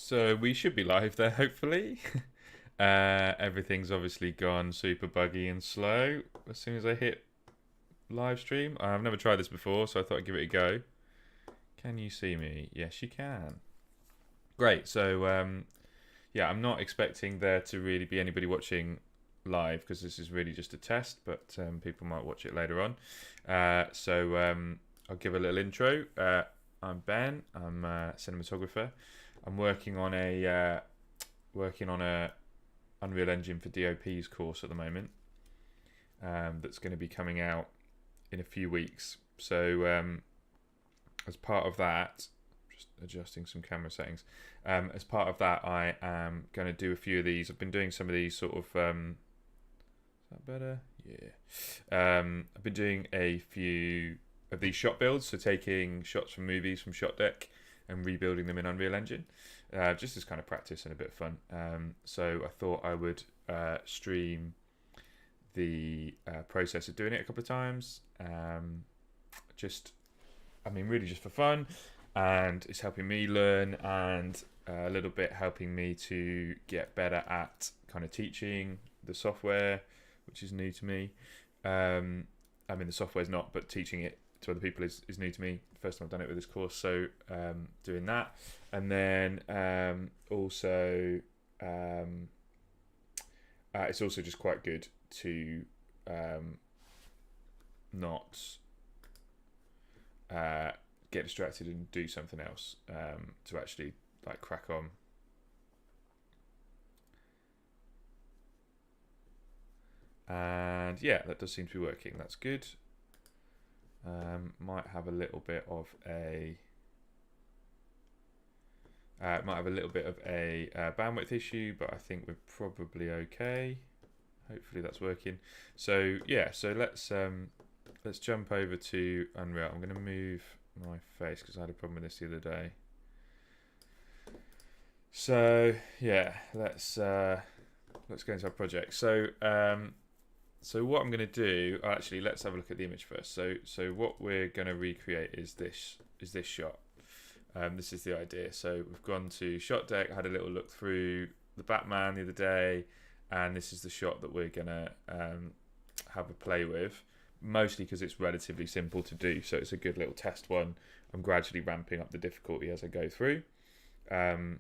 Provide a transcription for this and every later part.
So we should be live there, hopefully. Everything's obviously gone super buggy and slow as soon as I hit live stream. I've never tried this before, so I thought I'd give it a go. Can you see me? Yes, you can. Great. So, yeah, I'm not expecting there to really be anybody watching live because this is really just a test, but people might watch it later on. So, I'll give a little intro. I'm Ben. I'm a cinematographer. I'm working on a Unreal Engine for DOP's course at the moment. That's going to be coming out in a few weeks. So as part of that, just adjusting some camera settings. As part of that, I am going to do a few of these. I've been doing some of these sort of. Is that better? Yeah. I've been doing a few of these shot builds, so taking shots from movies from Shot Deck and rebuilding them in Unreal Engine, just as kind of practice and a bit of fun. So I thought I would stream the process of doing it a couple of times. Really just for fun, and it's helping me learn and a little bit helping me to get better at kind of teaching the software, which is new to me. The software's not, but teaching it to other people is new to me. First time I've done it with this course, so doing that. And then it's also just quite good to not get distracted and do something else, to actually like crack on. And yeah, that does seem to be working. That's good. Might have a little bit of a bandwidth issue, but I think we're probably okay. Hopefully that's working. So yeah, so let's jump over to Unreal. I'm going to move my face because I had a problem with this the other day. So yeah, let's go into our project. So what I'm going to do, actually, let's have a look at the image first. So what we're going to recreate is this shot. This is the idea. So we've gone to Shot Deck, had a little look through the Batman the other day, and this is the shot that we're going to have a play with, mostly because it's relatively simple to do. So it's a good little test one. I'm gradually ramping up the difficulty as I go through. And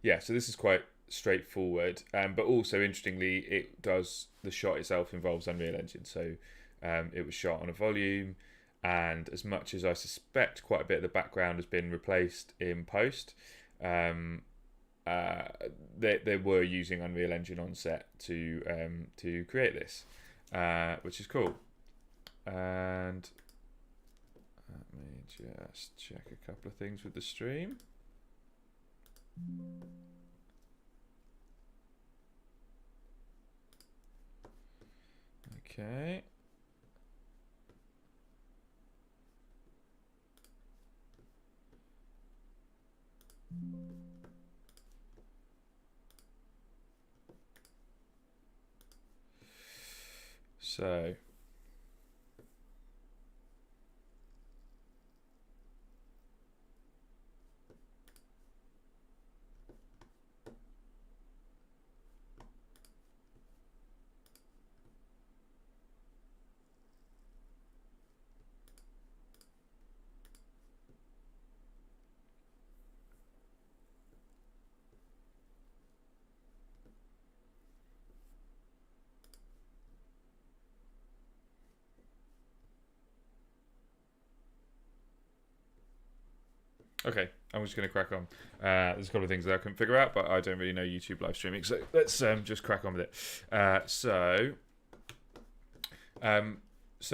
yeah, so this is quite straightforward, but also interestingly, the shot itself involves Unreal Engine, so it was shot on a volume, and as much as I suspect quite a bit of the background has been replaced in post, they were using Unreal Engine on set to create this, which is cool. And let me just check a couple of things with the stream. Okay. So okay, I'm just going to crack on. There's a couple of things that I couldn't figure out, but I don't really know YouTube live streaming, so let's just crack on with it. So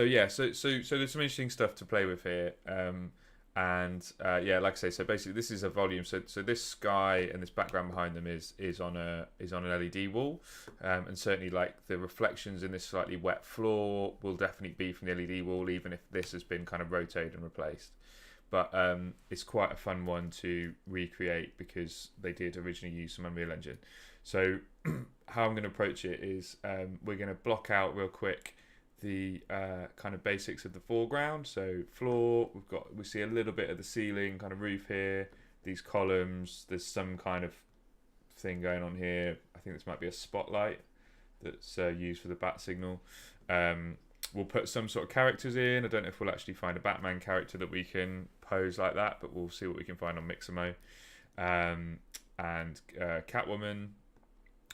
yeah, so there's some interesting stuff to play with here, yeah, like I say, so basically this is a volume. So this sky and this background behind them is on an LED wall, and certainly like the reflections in this slightly wet floor will definitely be from the LED wall, even if this has been kind of rotated and replaced. But it's quite a fun one to recreate because they did originally use some Unreal Engine. So how I'm going to approach it is we're going to block out real quick the kind of basics of the foreground. So floor, we see a little bit of the ceiling, kind of roof here, these columns. There's some kind of thing going on here. I think this might be a spotlight that's used for the bat signal. We'll put some sort of characters in. I don't know if we'll actually find a Batman character that we can pose like that, but we'll see what we can find on Mixamo. And Catwoman.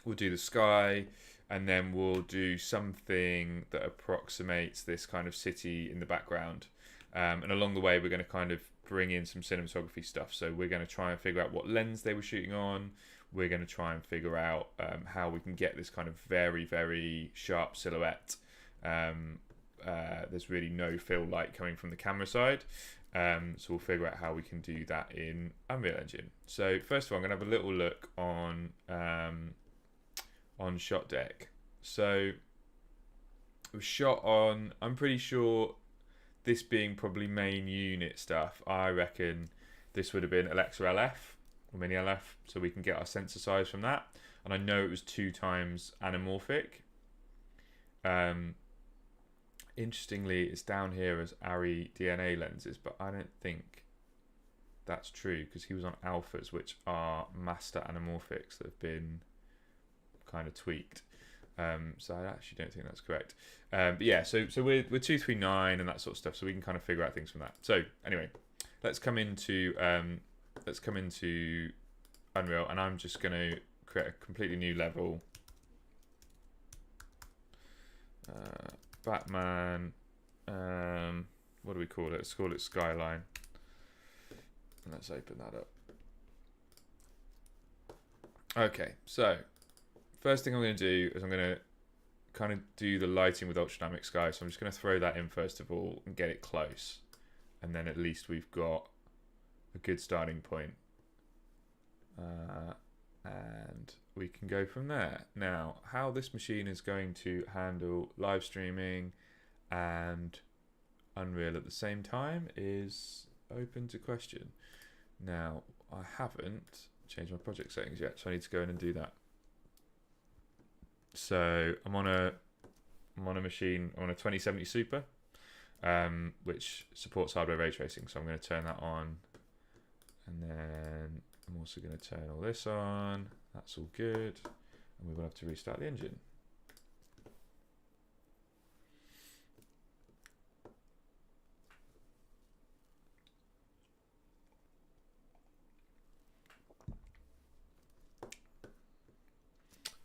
We'll do the sky, and then we'll do something that approximates this kind of city in the background. And along the way, we're going to kind of bring in some cinematography stuff. So we're going to try and figure out what lens they were shooting on. We're going to try and figure out how we can get this kind of very, very sharp silhouette. There's really no fill light coming from the camera side. So we'll figure out how we can do that in Unreal Engine. So first of all, I'm going to have a little look on Shot Deck. So it was shot on, I'm pretty sure, this being probably main unit stuff, I reckon this would have been Alexa LF or Mini LF, so we can get our sensor size from that. And I know it was 2 times anamorphic. Interestingly, it's down here as ARRI DNA lenses, but I don't think that's true because he was on alphas, which are master anamorphics that have been kind of tweaked. So I actually don't think that's correct. But yeah, so we're 239 and that sort of stuff, so we can kind of figure out things from that. So anyway, let's come into Unreal, and I'm just going to create a completely new level. Batman. What do we call it? Let's call it Skyline. And let's open that up. Okay, so first thing I'm going to do is I'm going to kind of do the lighting with Ultra Dynamic Sky. So I'm just going to throw that in first of all and get it close. And then at least we've got a good starting point. And we can go from there. Now, how this machine is going to handle live streaming and Unreal at the same time is open to question. Now, I haven't changed my project settings yet, so I need to go in and do that. So I'm on a machine, I'm on a 2070 Super, which supports hardware ray tracing. So I'm going to turn that on, and then I'm also going to turn all this on. That's all good, and we will have to restart the engine.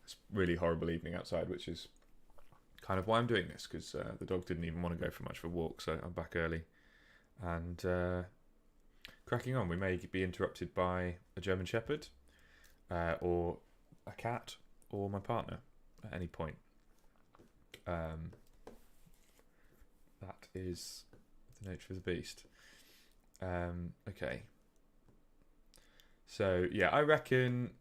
It's really horrible evening outside, which is kind of why I'm doing this, because the dog didn't even want to go for much of a walk, so I'm back early and cracking on. We may be interrupted by a German Shepherd or a cat or my partner at any point. That is the nature of the beast. Okay. So yeah, I reckon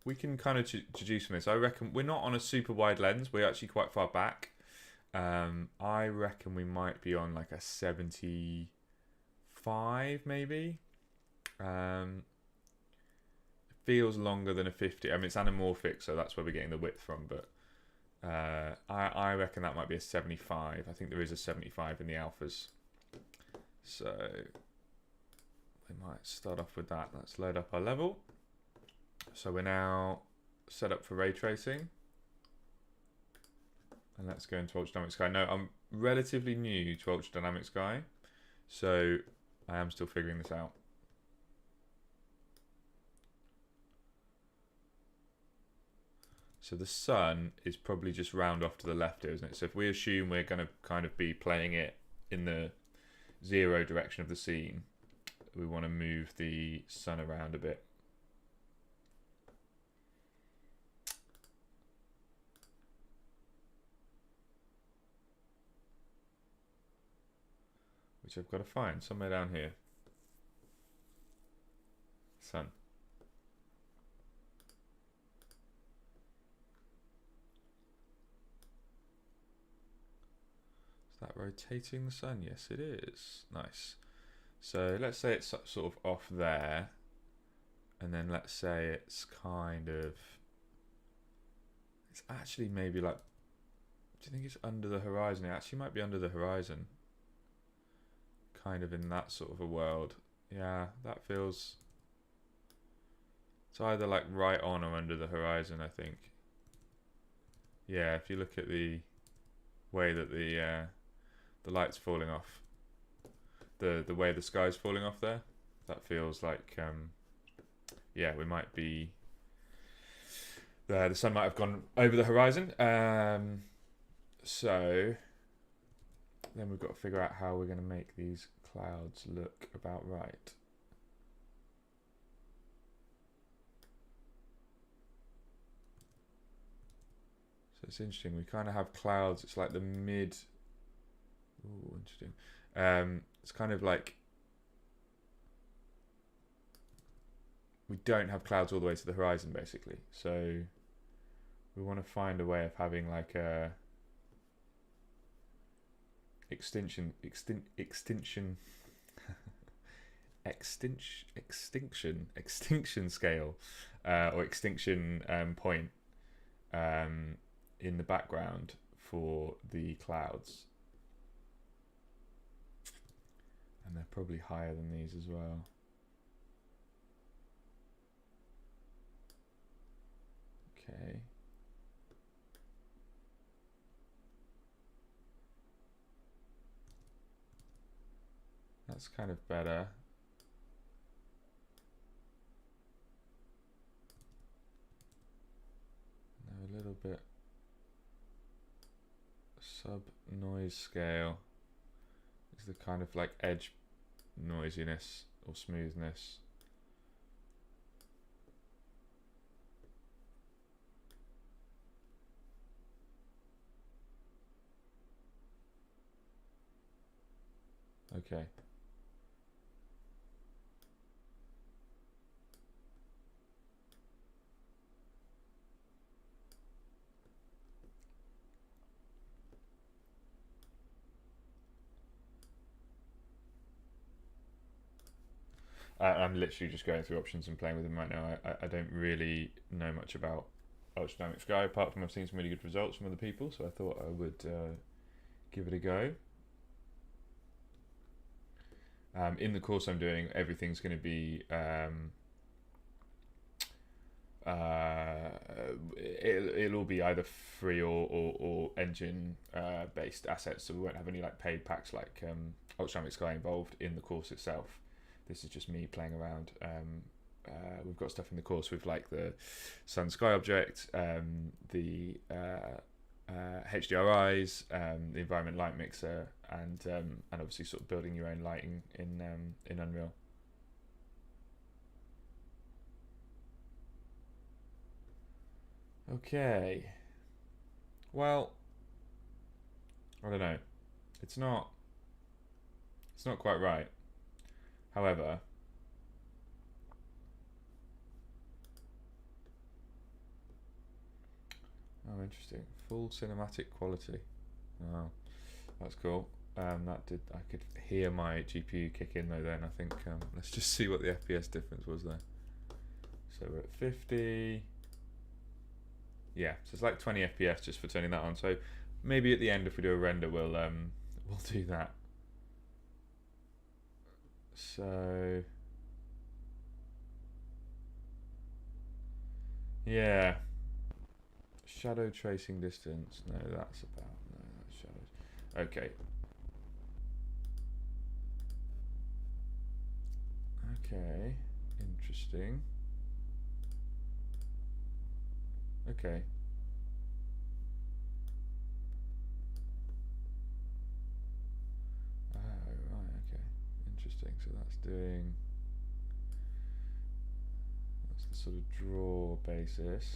we can kind of deduce from this. I reckon we're not on a super wide lens. We're actually quite far back. I reckon we might be on like a 75 maybe. It feels longer than a 50. I mean, it's anamorphic, so that's where we're getting the width from. But I reckon that might be a 75. I think there is a 75 in the alphas. So we might start off with that. Let's load up our level. So we're now set up for ray tracing. And let's go into Ultra Dynamic Sky. No, I'm relatively new to Ultra Dynamic Sky, so I am still figuring this out. So the sun is probably just round off to the left here, isn't it? So if we assume we're going to kind of be playing it in the 0 direction of the scene, we want to move the sun around a bit. Which I've got to find somewhere down here. Sun. Is that rotating the sun? Yes, it is. Nice. So let's say it's sort of off there. And then let's say it's kind of... It's actually maybe like... Do you think it's under the horizon? It actually might be under the horizon. Kind of in that sort of a world. Yeah, that feels It's either like right on or under the horizon, I think. Yeah, if you look at the way that the light's falling off, the way the sky's falling off there, that feels like yeah, we might be. The sun might have gone over the horizon. So then we've got to figure out how we're going to make these clouds look about right. So it's interesting. We kind of have clouds. It's like the mid. Ooh, interesting. It's kind of like we don't have clouds all the way to the horizon, basically. So we want to find a way of having like a extinction scale or extinction point in the background for the clouds, and they're probably higher than these as well. Okay. That's kind of better. Now a little bit sub noise scale is the kind of like edge noisiness or smoothness. Okay. I'm literally just going through options and playing with them right now. I don't really know much about Ultradynamic Sky, apart from I've seen some really good results from other people, so I thought I would give it a go. In the course I'm doing, everything's going to be it'll be either free or engine based assets, so we won't have any like paid packs like Ultradynamic Sky involved in the course itself. This is just me playing around. We've got stuff in the course with like the Sun Sky Object, the HDRIs, the Environment Light Mixer, and obviously sort of building your own lighting in Unreal. Okay. Well, I don't know. It's not quite right. However, oh, interesting. Full cinematic quality. Wow, that's cool. That did. I could hear my GPU kick in though. Then I think let's just see what the FPS difference was there. So we're at 50. Yeah, so it's like 20 FPS just for turning that on. So maybe at the end, if we do a render, we'll do that. So yeah, shadow tracing distance. No, that's shadows. Okay. Okay, interesting. Okay. Oh, right, okay. Interesting. So that's the sort of draw basis.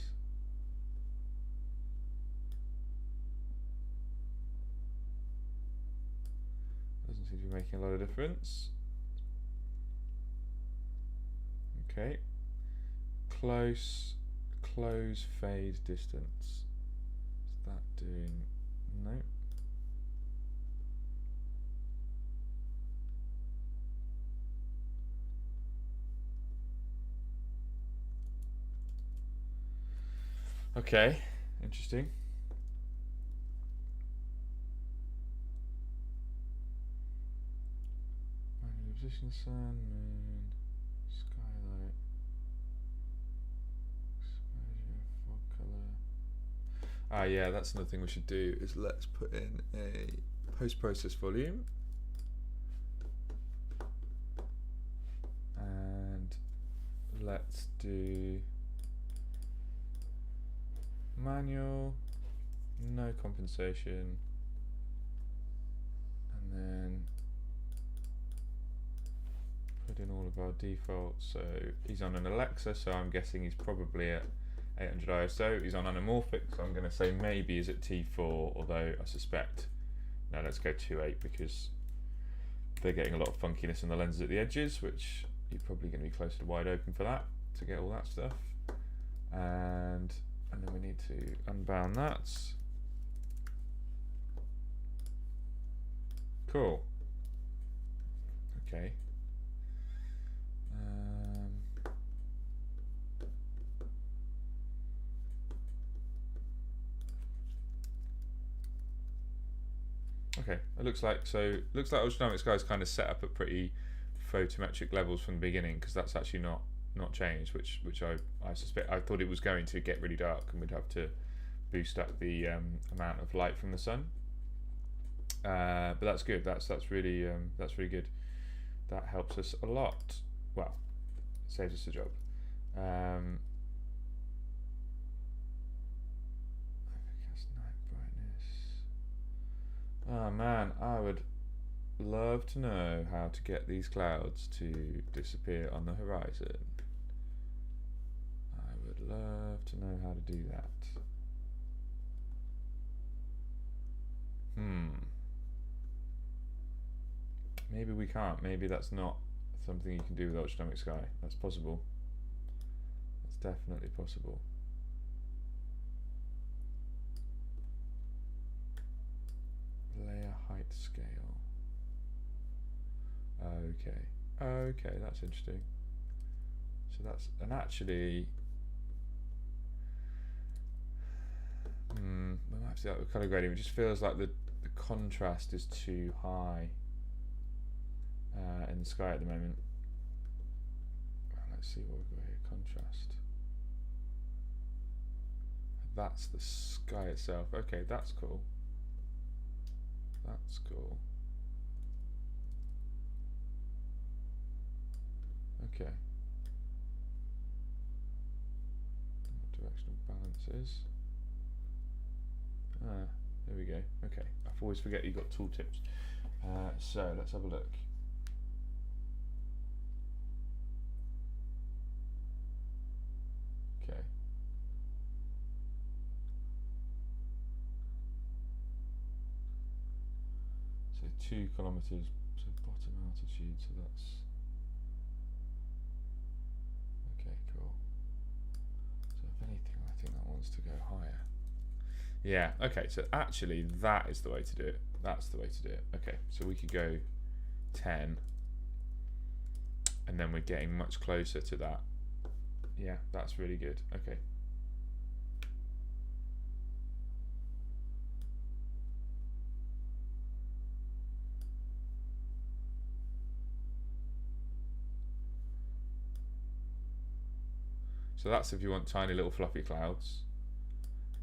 Doesn't seem to be making a lot of difference. Okay. Close fade distance. Is that doing? No. Okay, interesting. Position, sun, moon, skylight. Ah, yeah, that's another thing we should do, is let's put in a post-process volume. And let's do manual, no compensation, and then put in all of our defaults. So he's on an Alexa, so I'm guessing he's probably at 800 ISO. He's on anamorphic, so I'm going to say maybe he's at T4, although I suspect, no, let's go 2.8 because they're getting a lot of funkiness in the lenses at the edges, which you're probably going to be close to wide open for that, to get all that stuff. And then we need to unbound that. Cool. Okay. Okay, it looks like Ultradynamics Guy's kind of set up at pretty photometric levels from the beginning, because that's actually not changed, which I suspect. I thought it was going to get really dark and we'd have to boost up the amount of light from the sun. But that's good. That's really good. That helps us a lot. Well, saves us a job. Oh man, I would love to know how to get these clouds to disappear on the horizon. I would love to know how to do that. Maybe we can't. Maybe that's not something you can do with Ultradynamic Sky. That's possible. That's definitely possible. Layer height scale. Okay, that's interesting. So that's, and actually, we might have to do that with color grading. It just feels like the contrast is too high in the sky at the moment. Let's see what we've got here. Contrast. That's the sky itself. Okay, that's cool. That's cool. Okay. Directional balances. There we go. Okay. I always forget you've got tooltips. So let's have a look. Okay. So 2 kilometers, so bottom altitude, so that's okay, cool. So if anything, I think that wants to go higher. Yeah, okay, so actually that is the way to do it. That's the way to do it. Okay, so we could go 10, and then we're getting much closer to that. Yeah, that's really good. Okay. So that's if you want tiny little fluffy clouds,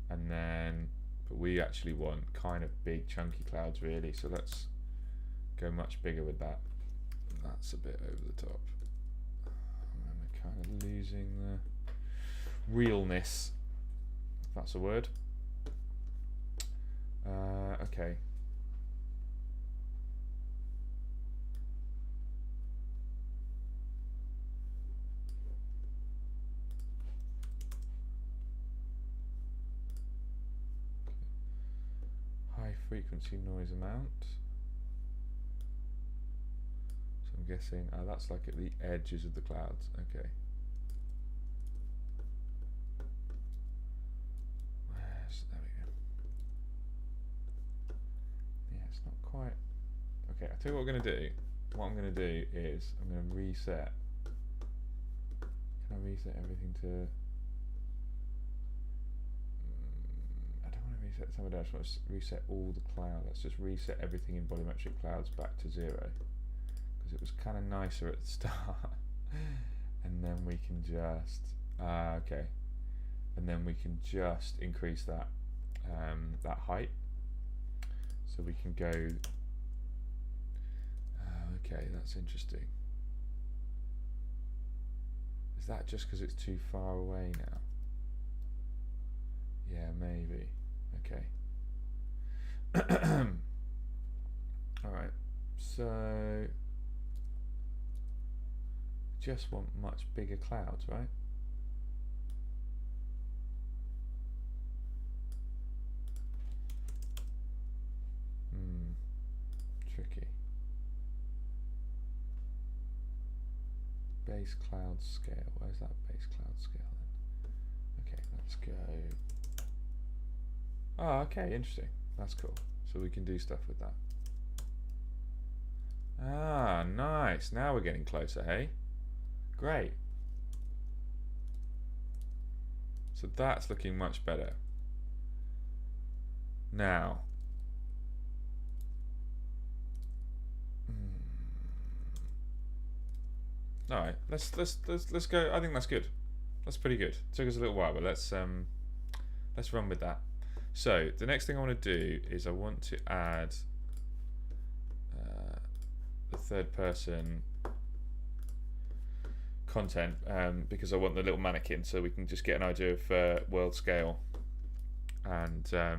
and then, but we actually want kind of big chunky clouds really, so let's go much bigger with that. That's a bit over the top. And we're kind of losing the realness, if that's a word. Okay. High frequency noise amount. So I'm guessing, that's like at the edges of the clouds. Okay. There we go. Yeah, it's not quite. Okay, I'll tell you what we're going to do. What I'm going to do is I'm going to reset. Can I reset everything to... I don't want to reset some of that. I just want to reset all the cloud. Let's just reset everything in volumetric clouds back to 0, because it was kind of nicer at the start. And then we can just okay, and then we can just increase that that height. So we can go. Okay, that's interesting. Is that just because it's too far away now? Yeah, maybe. Okay. Alright, so just want much bigger clouds, right? Tricky. Base cloud scale. Where's that base cloud scale then? Okay, let's go. Oh, okay, interesting. That's cool. So we can do stuff with that. Ah, nice. Now we're getting closer, hey? Great. So that's looking much better. Now. All right, let's go. I think that's good. That's pretty good. Took us a little while, but let's run with that. So the next thing I want to do is I want to add the third person content because I want the little mannequin so we can just get an idea of world scale. And there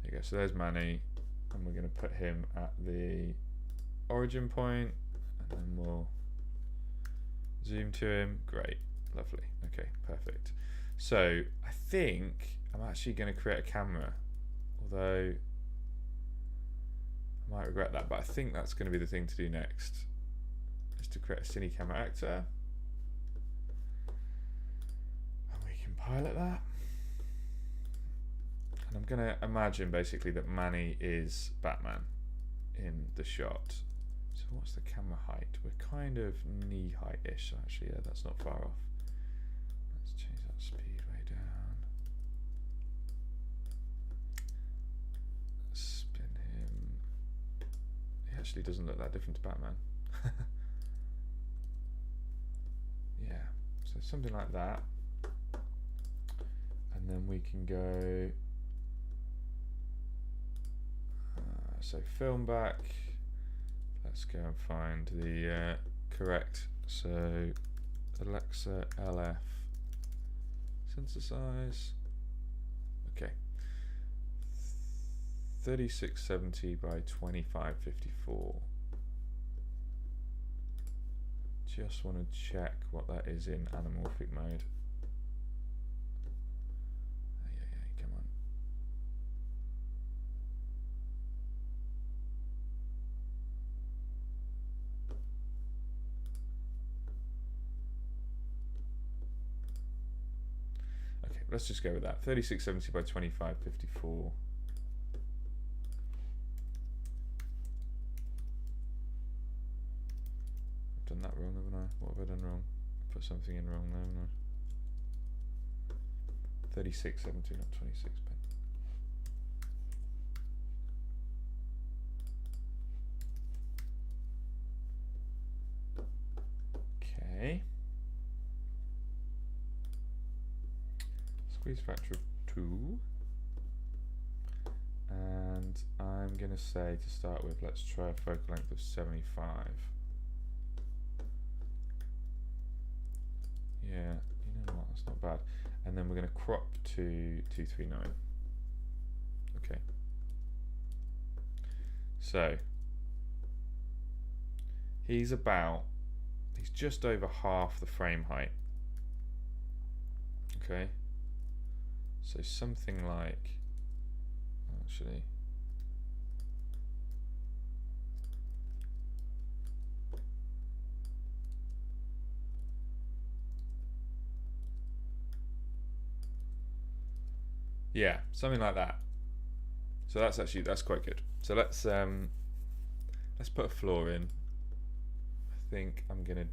you go. So there's Manny, and we're going to put him at the origin point, and then we'll zoom to him. Great, lovely. Okay, perfect. So I think I'm actually going to create a camera, although I might regret that, but I think that's going to be the thing to do next, is to create a cine camera actor, and we can pilot that. And I'm going to imagine basically that Manny is Batman in the shot. So what's the camera height? We're kind of knee height-ish, actually. Yeah, that's not far off. Let's change that speed way down. Spin him. He actually doesn't look that different to Batman. Yeah, so something like that. And then we can go... so film back. Let's go and find the correct. So Alexa LF synthesize. Okay. 3670 by 2554. Just want to check what that is in anamorphic mode. Come on. Okay, let's just go with that. 3670 by 2554. I've done that wrong, haven't I? What have I done wrong? Put something in wrong there, haven't I? 3670, not 26 pen. Okay. Squeeze factor of 2. And I'm going to say, to start with, let's try a focal length of 75. Yeah, you know what, that's not bad. And then we're going to crop to 239. Okay. So, he's just over half the frame height. Okay. So something like, actually, yeah, something like that. So that's quite good. So let's put a floor in. I think I'm gonna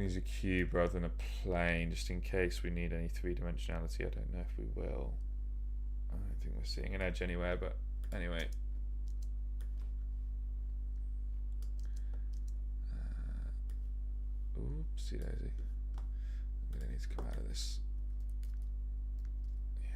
use a cube rather than a plane, just in case we need any three-dimensionality. I don't know if we will. I don't think we're seeing an edge anywhere, but anyway. Oopsie daisy. need to come out of this. Yeah.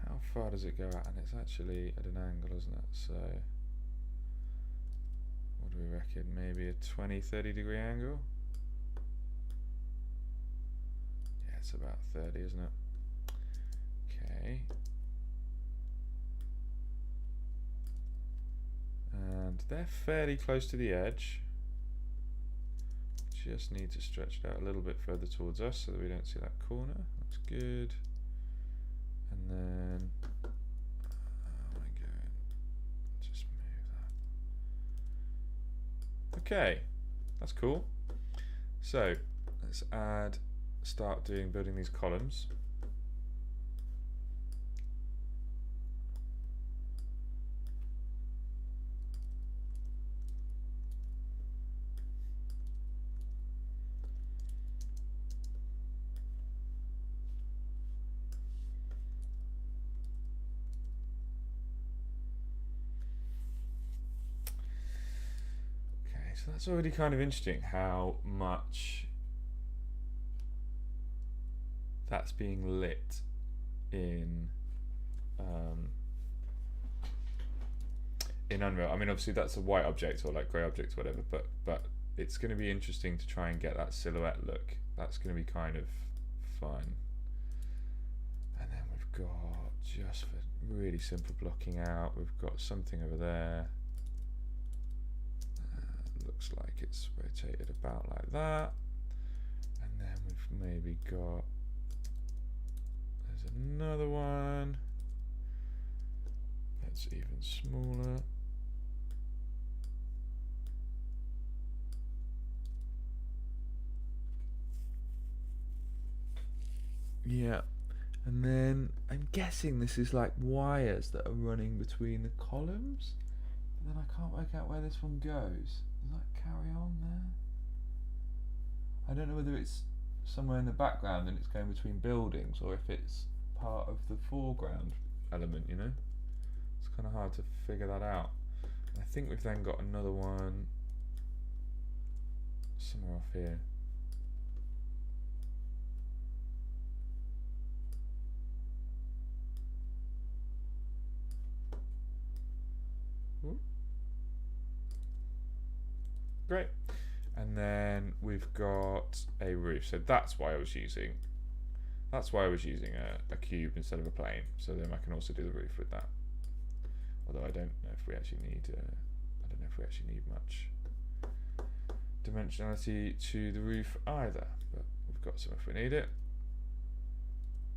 How far does it go out? And it's actually at an angle, isn't it? So what do we reckon? Maybe a 20-30 degree angle? Yeah, it's about 30, isn't it? Okay. And they're fairly close to the edge. Just need to stretch it out a little bit further towards us so that we don't see that corner. That's good. And then just move that. Okay, that's cool. So let's start building these columns. So that's already kind of interesting how much that's being lit in Unreal. I mean, obviously that's a white object or like grey object or whatever, but it's going to be interesting to try and get that silhouette look. That's going to be kind of fun. And then we've got, just for really simple blocking out, we've got something over there. Looks like it's rotated about like that, and then we've maybe got, there's another one that's even smaller. Yeah, and then I'm guessing this is like wires that are running between the columns, but then I can't work out where this one goes. Does that carry on there? I don't know whether it's somewhere in the background and it's going between buildings or if it's part of the foreground element, you know? It's kind of hard to figure that out. I think we've then got another one somewhere off here. Ooh. Great. And then we've got a roof. So that's why I was using a cube instead of a plane. So then I can also do the roof with that. Although I don't know if we actually need much dimensionality to the roof either, but we've got some if we need it.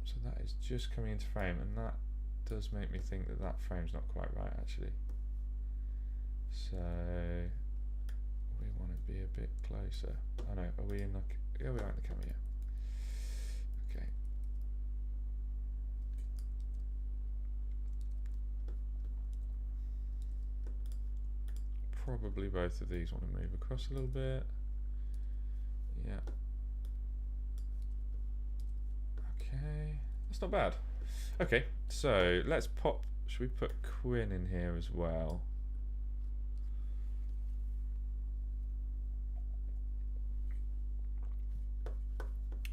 So that is just coming into frame, and that does make me think that that frame's not quite right actually. So we want to be a bit closer. I know, are we in the, yeah, we are in the camera, yeah. Okay. Probably both of these want to move across a little bit. Yeah. Okay, that's not bad. Okay, so let's pop, should we put Quinn in here as well?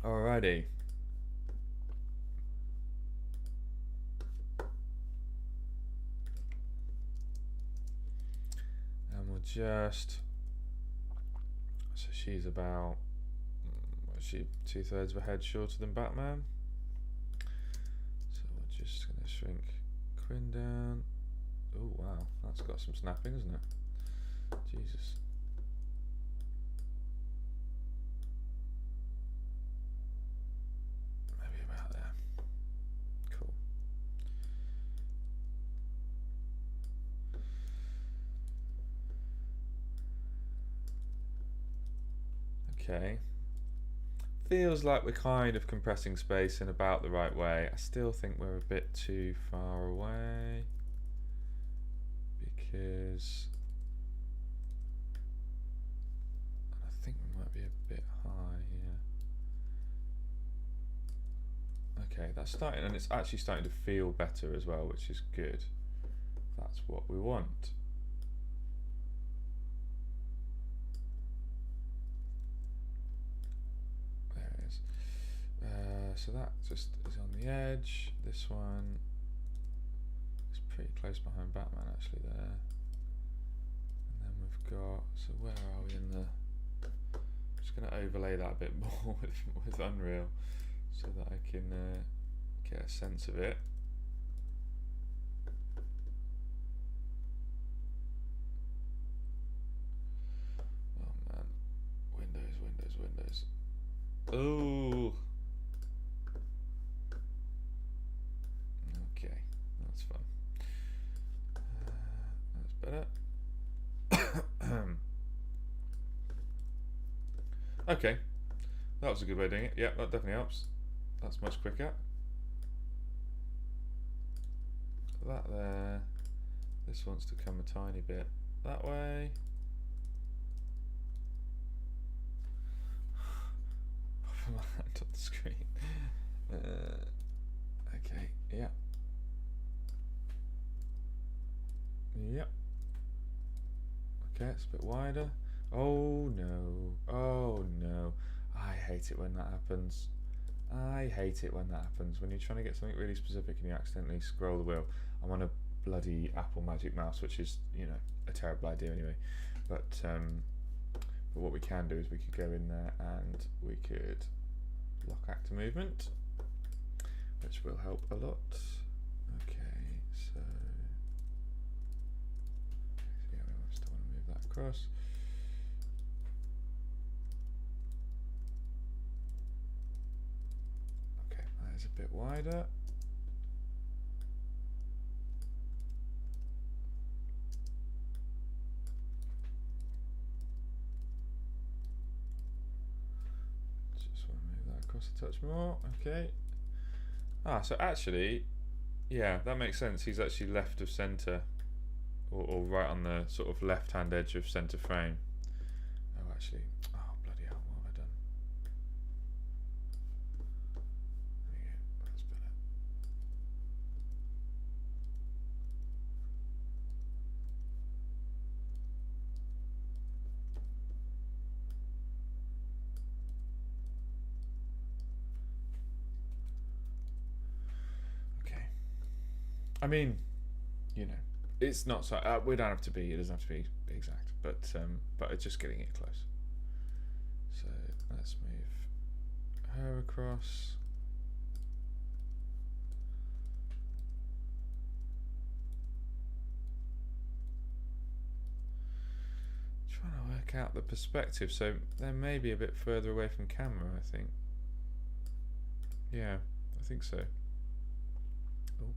Alrighty. And we'll just, so she's about, what is she, 2/3 of a head shorter than Batman. So we're just going to shrink Quinn down. Oh wow, that's got some snapping, isn't it? Jesus. Maybe about there. Cool. Okay. feels like we're kind of compressing space in about the right way. I still think we're a bit too far away because I think we might be a bit high here. Okay, that's starting, and it's actually starting to feel better as well, which is good. That's what we want. There it is. So that just is on the edge. This one is pretty close behind Batman actually there. And then we've got, so where are we in the, I'm just going to overlay that a bit more with Unreal so that I can get a sense of it. Oh man, Windows. Oh! Okay, that's fun. That's better. Okay, that was a good way of doing it. Yeah, that definitely helps. That's much quicker. That there. This wants to come a tiny bit that way. Put my hand on the screen. Okay, yeah. Yep. Okay, it's a bit wider. Oh no. Oh no. I hate it when that happens. I hate it when that happens. When you're trying to get something really specific and you accidentally scroll the wheel. I'm on a bloody Apple Magic Mouse, which is, you know, a terrible idea anyway. But what we can do is we could go in there and we could lock actor movement, which will help a lot. Okay, so yeah, we still want to move that across. Okay, that is a bit wider. Across a touch more. Okay. So actually, yeah, that makes sense. He's actually left of center, or right on the sort of left-hand edge of center frame. Oh, actually, oh bloody hell, what have I done? There we go. That's better. I mean, you know, it's not so. We don't have to be. It doesn't have to be exact, but it's just getting it close. So let's move her across. Trying to work out the perspective. So they may be a bit further away from camera. I think. Yeah, I think so. Oh.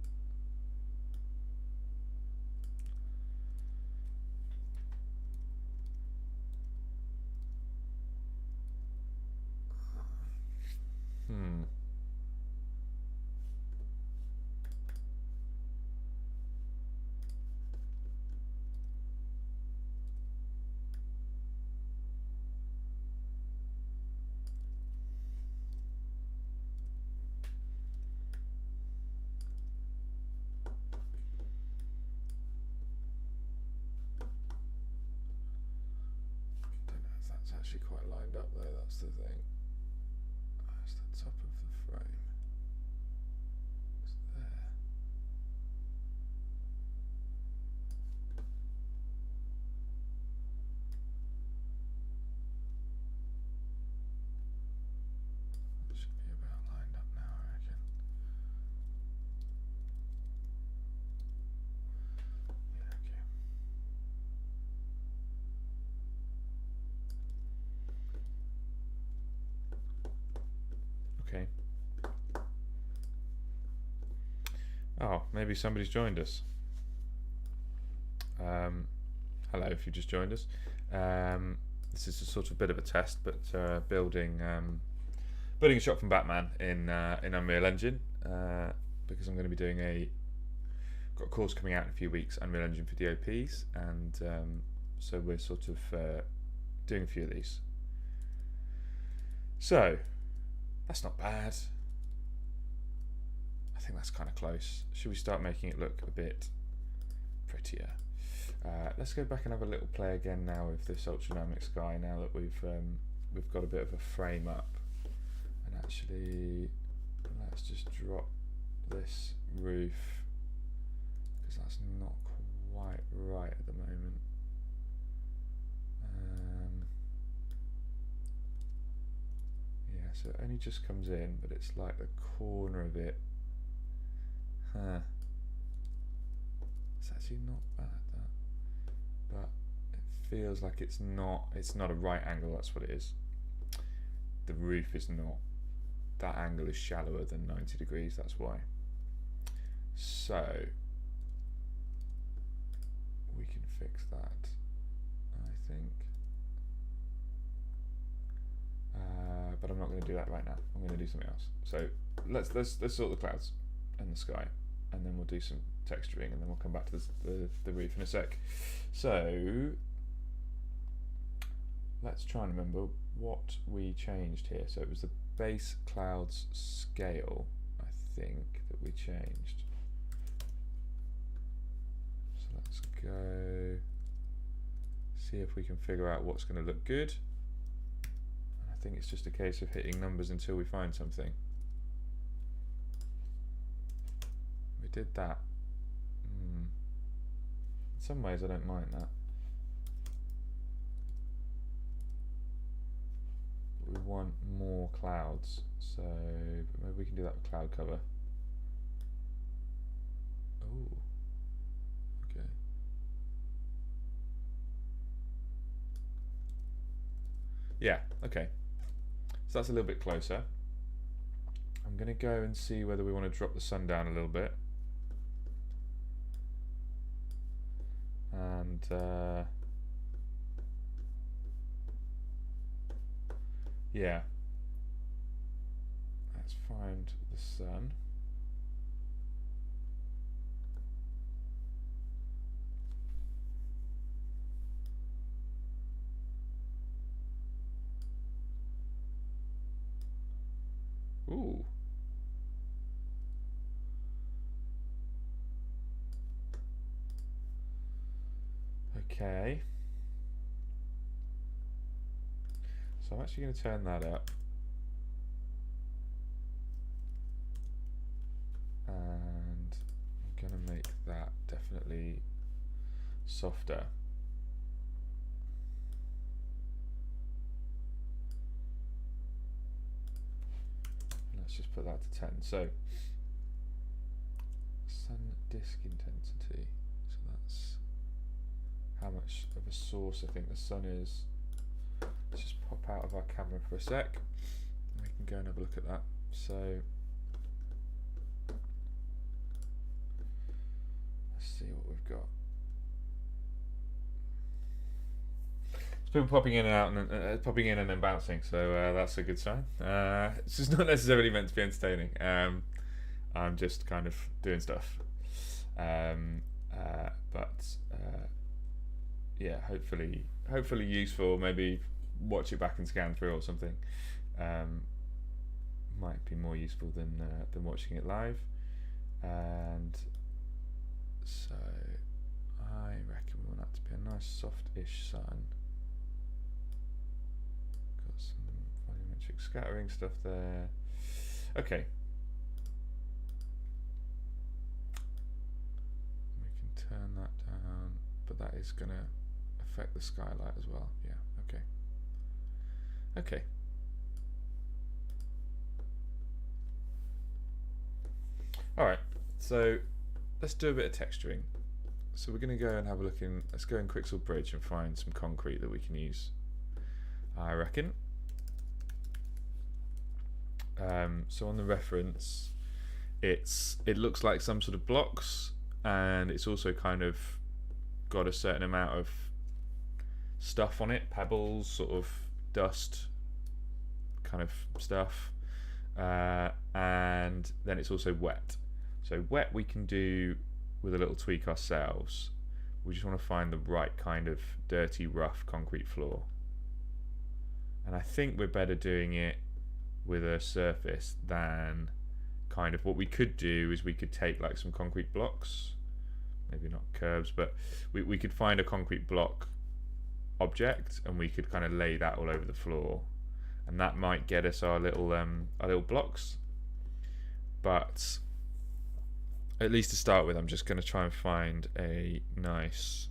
Hmm. Actually quite lined up though, that's the thing. That's the top of the frame. It's there. That should be about lined up now, I reckon. Yeah, okay. Okay. Oh, maybe somebody's joined us. Hello, if you just joined us. This is a sort of bit of a test, but building building a shot from Batman in Unreal Engine because I'm going to be doing got a course coming out in a few weeks, Unreal Engine for DOPs, and so we're sort of doing a few of these. So that's not bad. I think that's kind of close. Should we start making it look a bit prettier? Let's go back and have a little play again now with this ultradynamic sky. Now that we've got a bit of a frame up, and actually let's just drop this roof because that's not quite right at the moment. Yeah, so it only just comes in, but it's like the corner of it. It's actually not bad, that, but it feels like it's not a right angle. That's what it is. The roof is not. That angle is shallower than 90 degrees. That's why. So we can fix that, I think. But I'm not going to do that right now. I'm going to do something else. So let's sort the clouds and the sky, and then we'll do some texturing, and then we'll come back to the roof in a sec. So let's try and remember what we changed here. So it was the base clouds scale, I think, that we changed. So let's go see if we can figure out what's going to look good. I think it's just a case of hitting numbers until we find something. We did that. In some ways I don't mind that. But we want more clouds, so maybe we can do that with cloud cover. Oh, okay. Yeah, okay. So that's a little bit closer. I'm going to go and see whether we want to drop the sun down a little bit. And yeah, let's find the sun. Ooh. Okay. So I'm actually going to turn that up. And I'm going to make that definitely softer. Let's just put that to 10. So sun disk intensity. So that's how much of a source I think the sun is. Let's just pop out of our camera for a sec. We can go and have a look at that. So let's see what we've got. It's been popping in and out, and popping in and then bouncing. So that's a good sign. It's just not necessarily meant to be entertaining. I'm just kind of doing stuff. Yeah, hopefully useful. Maybe watch it back and scan through or something. Might be more useful than watching it live. And so I reckon we want that to be a nice soft-ish sun. Got some volumetric scattering stuff there. Okay. We can turn that down, but that is going to affect the skylight as well. Yeah, okay. Okay. Alright, so let's do a bit of texturing. So we're going to go and have a look in, let's go in Quixel Bridge and find some concrete that we can use, I reckon. So on the reference, it looks like some sort of blocks, and it's also kind of got a certain amount of stuff on it, pebbles, sort of dust kind of stuff. and then it's also wet. So wet we can do with a little tweak ourselves. We just want to find the right kind of dirty, rough concrete floor. And I think we're better doing it with a surface than kind of what we could do is we could take like some concrete blocks, maybe not curves, but we could find a concrete block object and we could kind of lay that all over the floor, and that might get us our little blocks. But at least to start with, I'm just going to try and find a nice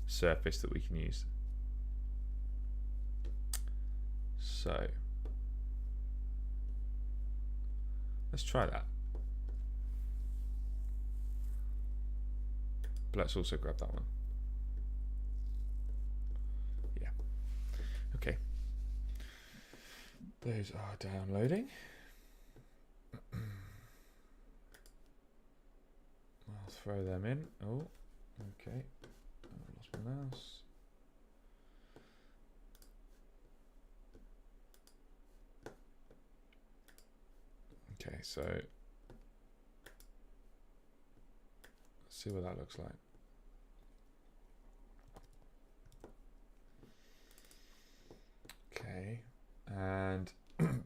surface that we can use. So let's try that. But let's also grab that one. Yeah. Okay. Those are downloading. I'll throw them in. Oh, okay. I lost my mouse. Okay, so let's see what that looks like. Okay, and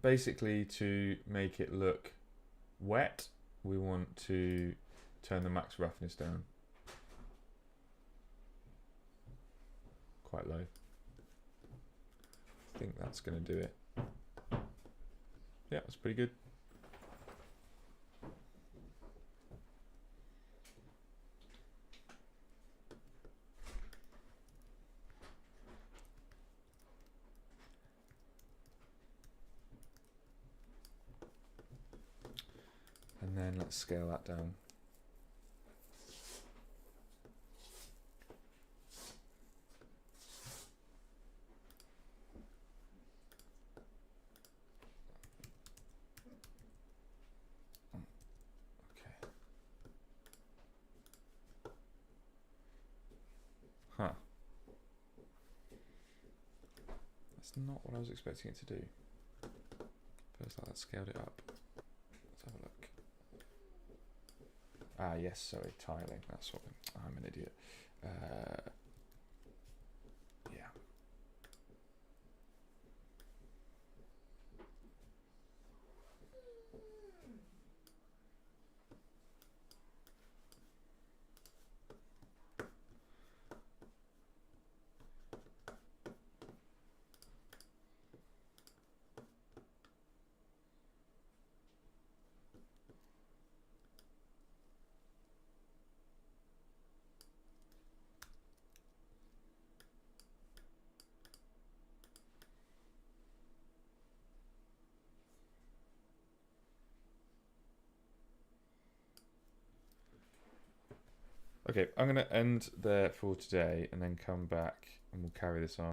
basically to make it look wet, we want to turn the max roughness down quite low. I think that's going to do it. Yeah, that's pretty good. And then let's scale that down. Okay. Huh. That's not what I was expecting it to do. Feels like that scaled it up. Let's have a look. Ah, yes, sorry, tiling. That's what I'm an idiot. Yeah. Okay, I'm going to end there for today and then come back and we'll carry this on.